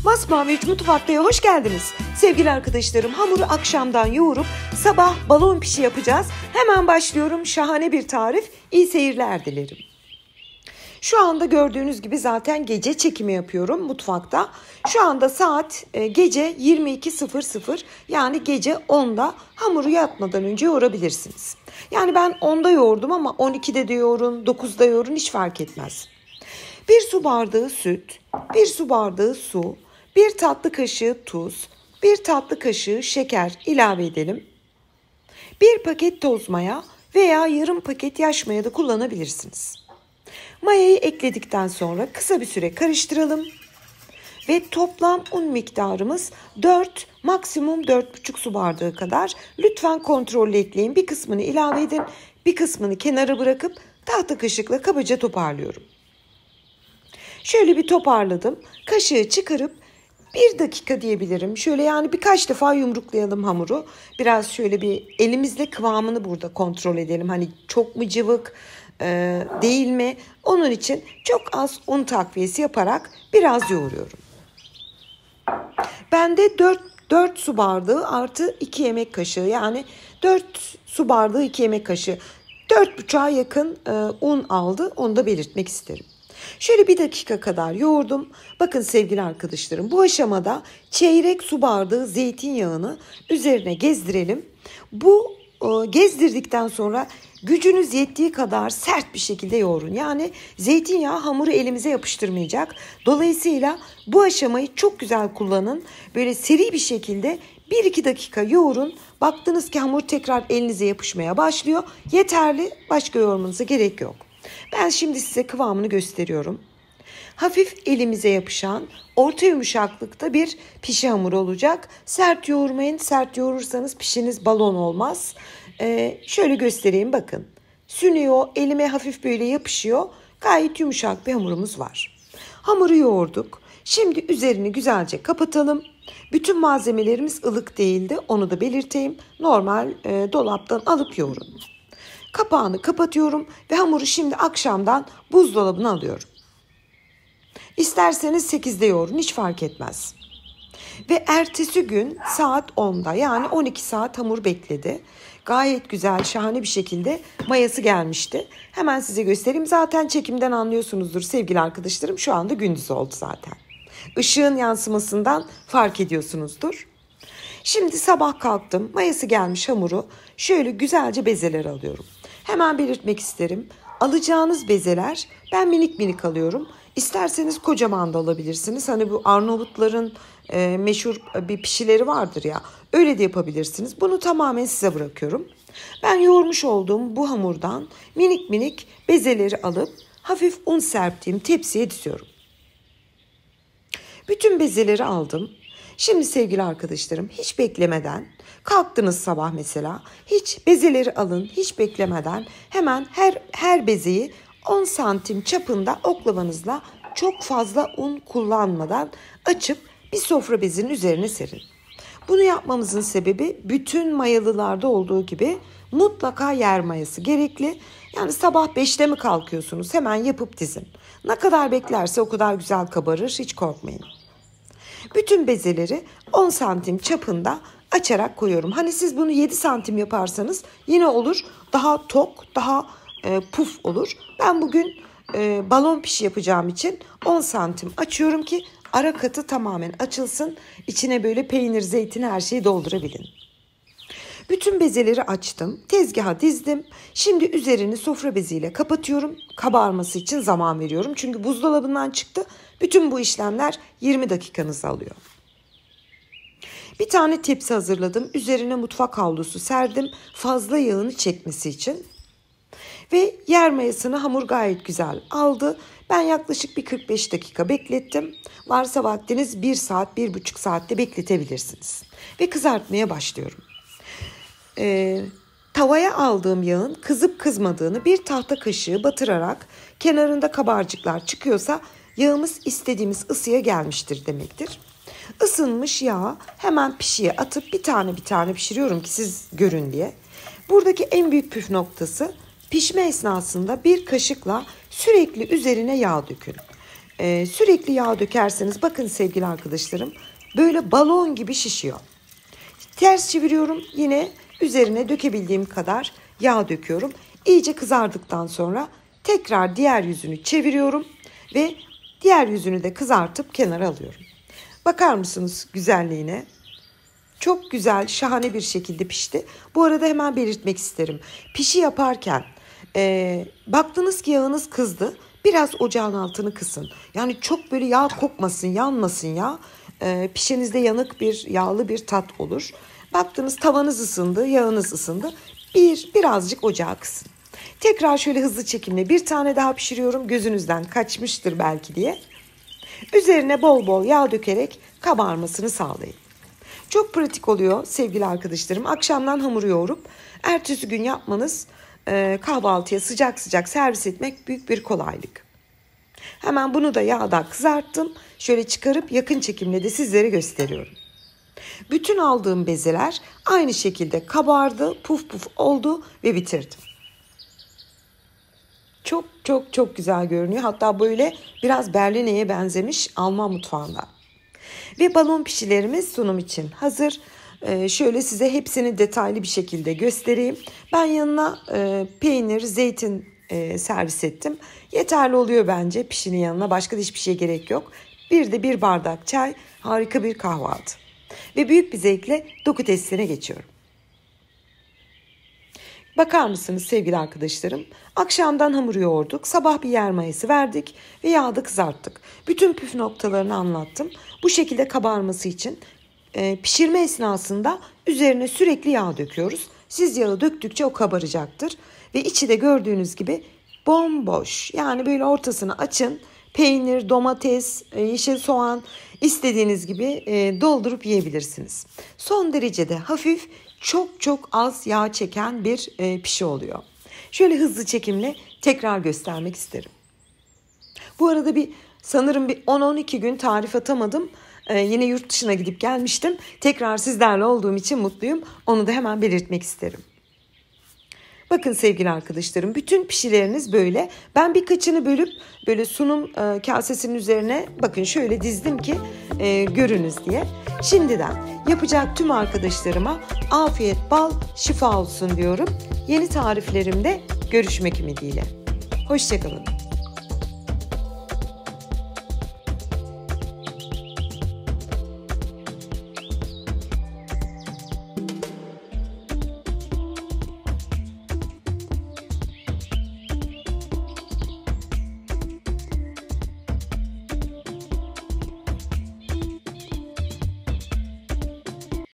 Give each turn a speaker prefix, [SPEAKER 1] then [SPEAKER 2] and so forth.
[SPEAKER 1] Masmavi Üç Mutfakta'ya hoş geldiniz. Sevgili arkadaşlarım, hamuru akşamdan yoğurup sabah balon pişi yapacağız. Hemen başlıyorum. Şahane bir tarif. İyi seyirler dilerim. Şu anda gördüğünüz gibi zaten gece çekimi yapıyorum mutfakta. Şu anda saat gece 22.00, yani gece 10'da hamuru yatmadan önce yoğurabilirsiniz. Yani ben 10'da yoğurdum ama 12'de de yoğurun, 9'da yoğurun, hiç fark etmez. 1 su bardağı süt, 1 su bardağı su, 1 tatlı kaşığı tuz, 1 tatlı kaşığı şeker ilave edelim. 1 paket toz maya veya yarım paket yaş maya da kullanabilirsiniz. Mayayı ekledikten sonra kısa bir süre karıştıralım. Ve toplam un miktarımız 4, maksimum 4,5 su bardağı kadar. Lütfen kontrollü ekleyin. Bir kısmını ilave edin, bir kısmını kenara bırakıp tahta kaşıkla kabaca toparlıyorum. Şöyle bir toparladım. Kaşığı çıkarıp 1 dakika diyebilirim. Şöyle yani birkaç defa yumruklayalım hamuru. Biraz şöyle bir elimizle kıvamını burada kontrol edelim. Hani çok mu cıvık değil mi? Onun için çok az un takviyesi yaparak biraz yoğuruyorum. Ben de 4 su bardağı artı 2 yemek kaşığı, yani 4 su bardağı 2 yemek kaşığı, 4,5'a yakın un aldı. Onu da belirtmek isterim. Şöyle 1 dakika kadar yoğurdum. Bakın sevgili arkadaşlarım, bu aşamada çeyrek su bardağı zeytinyağını üzerine gezdirelim. Bu gezdirdikten sonra gücünüz yettiği kadar sert bir şekilde yoğurun. Yani zeytinyağı hamuru elimize yapıştırmayacak. Dolayısıyla bu aşamayı çok güzel kullanın. Böyle seri bir şekilde 1-2 dakika yoğurun. Baktınız ki hamur tekrar elinize yapışmaya başlıyor. Yeterli, başka yoğurmanıza gerek yok. Ben şimdi size kıvamını gösteriyorum. Hafif elimize yapışan, orta yumuşaklıkta bir pişi hamuru olacak. Sert yoğurmayın. Sert yoğurursanız pişiniz balon olmaz. Şöyle göstereyim, bakın. Sünüyor, elime hafif böyle yapışıyor. Gayet yumuşak bir hamurumuz var. Hamuru yoğurduk. Şimdi üzerini güzelce kapatalım. Bütün malzemelerimiz ılık değildi. Onu da belirteyim. Normal dolaptan alıp yoğurun. Kapağını kapatıyorum ve hamuru şimdi akşamdan buzdolabına alıyorum. İsterseniz 8'de yoğurun, hiç fark etmez. Ve ertesi gün saat 10'da, yani 12 saat hamur bekledi. Gayet güzel, şahane bir şekilde mayası gelmişti. Hemen size göstereyim. Zaten çekimden anlıyorsunuzdur sevgili arkadaşlarım. Şu anda gündüz oldu zaten. Işığın yansımasından fark ediyorsunuzdur. Şimdi sabah kalktım. Mayası gelmiş hamuru. Şöyle güzelce bezeler alıyorum. Hemen belirtmek isterim. Alacağınız bezeler, ben minik minik alıyorum. İsterseniz kocaman da alabilirsiniz. Hani bu Arnavutların meşhur bir pişileri vardır ya. Öyle de yapabilirsiniz. Bunu tamamen size bırakıyorum. Ben yoğurmuş olduğum bu hamurdan minik minik bezeleri alıp hafif un serptiğim tepsiye diziyorum. Bütün bezeleri aldım. Şimdi sevgili arkadaşlarım, hiç beklemeden, kalktınız sabah mesela, hiç bezeleri alın, hiç beklemeden hemen her bezeyi 10 santim çapında oklavanızla, çok fazla un kullanmadan açıp bir sofra bezinin üzerine serin. Bunu yapmamızın sebebi, bütün mayalılarda olduğu gibi mutlaka yer mayası gerekli. Yani sabah 5'te mi kalkıyorsunuz, hemen yapıp dizin. Ne kadar beklerse o kadar güzel kabarır, hiç korkmayın. Bütün bezeleri 10 santim çapında açarak koyuyorum. Hani siz bunu 7 santim yaparsanız yine olur. Daha tok, daha puf olur. Ben bugün balon pişi yapacağım için 10 santim açıyorum ki ara katı tamamen açılsın. İçine böyle peynir, zeytin, her şeyi doldurabilin. Bütün bezeleri açtım. Tezgaha dizdim. Şimdi üzerini sofra beziyle kapatıyorum. Kabarması için zaman veriyorum. Çünkü buzdolabından çıktı. Bütün bu işlemler 20 dakikanızı alıyor. Bir tane tepsi hazırladım. Üzerine mutfak havlusu serdim. Fazla yağını çekmesi için. Ve yer mayasını hamur gayet güzel aldı. Ben yaklaşık bir 45 dakika beklettim. Varsa vaktiniz 1 saat, 1,5 saatte bekletebilirsiniz. Ve kızartmaya başlıyorum. Tavaya aldığım yağın kızıp kızmadığını bir tahta kaşığı batırarak, kenarında kabarcıklar çıkıyorsa yağımız istediğimiz ısıya gelmiştir demektir. Isınmış yağı hemen pişiye atıp bir tane pişiriyorum ki siz görün diye. Buradaki en büyük püf noktası, pişme esnasında bir kaşıkla sürekli üzerine yağ dökün. Sürekli yağ dökerseniz bakın sevgili arkadaşlarım böyle balon gibi şişiyor. Ters çeviriyorum, yine üzerine dökebildiğim kadar yağ döküyorum. İyice kızardıktan sonra tekrar diğer yüzünü çeviriyorum ve diğer yüzünü de kızartıp kenara alıyorum. Bakar mısınız güzelliğine? Çok güzel, şahane bir şekilde pişti. Bu arada hemen belirtmek isterim. Pişi yaparken baktınız ki yağınız kızdı. Biraz ocağın altını kısın. Yani çok böyle yağ kokmasın, yanmasın yağ. Pişinizde yanık bir, yağlı bir tat olur. Baktınız tavanız ısındı, yağınız ısındı. Birazcık ocağı kısın. Tekrar şöyle hızlı çekimle bir tane daha pişiriyorum. Gözünüzden kaçmıştır belki diye. Üzerine bol bol yağ dökerek kabarmasını sağlayın. Çok pratik oluyor sevgili arkadaşlarım. Akşamdan hamuru yoğurup ertesi gün yapmanız, kahvaltıya sıcak sıcak servis etmek büyük bir kolaylık. Hemen bunu da yağda kızarttım. Şöyle çıkarıp yakın çekimle de sizlere gösteriyorum. Bütün aldığım bezeler aynı şekilde kabardı, puf puf oldu ve bitirdim. Çok çok çok güzel görünüyor. Hatta böyle biraz Berline'ye benzemiş Alman mutfağında. Ve balon pişilerimiz sunum için hazır. Şöyle size hepsini detaylı bir şekilde göstereyim. Ben yanına peynir, zeytin servis ettim. Yeterli oluyor bence pişinin yanına. Başka da hiçbir şeye gerek yok. Bir de bir bardak çay, harika bir kahvaltı. Ve büyük bir zevkle doku testine geçiyorum. Bakar mısınız sevgili arkadaşlarım? Akşamdan hamuru yoğurduk, sabah bir yer mayası verdik ve yağda kızarttık. Bütün püf noktalarını anlattım. Bu şekilde kabarması için pişirme esnasında üzerine sürekli yağ döküyoruz. Siz yağı döktükçe o kabaracaktır. Ve içi de gördüğünüz gibi bomboş. Yani böyle ortasını açın. Peynir, domates, yeşil soğan istediğiniz gibi doldurup yiyebilirsiniz. Son derecede hafif, çok çok az yağ çeken bir pişi oluyor. Şöyle hızlı çekimle tekrar göstermek isterim. Bu arada sanırım bir 10-12 gün tarif atamadım. Yine yurt dışına gidip gelmiştim. Tekrar sizlerle olduğum için mutluyum. Onu da hemen belirtmek isterim. Bakın sevgili arkadaşlarım, bütün pişileriniz böyle. Ben birkaçını bölüp böyle sunum kasesinin üzerine bakın şöyle dizdim ki görünüz diye. Şimdiden yapacak tüm arkadaşlarıma afiyet, bal, şifa olsun diyorum. Yeni tariflerimde görüşmek ümidiyle. Hoşça kalın.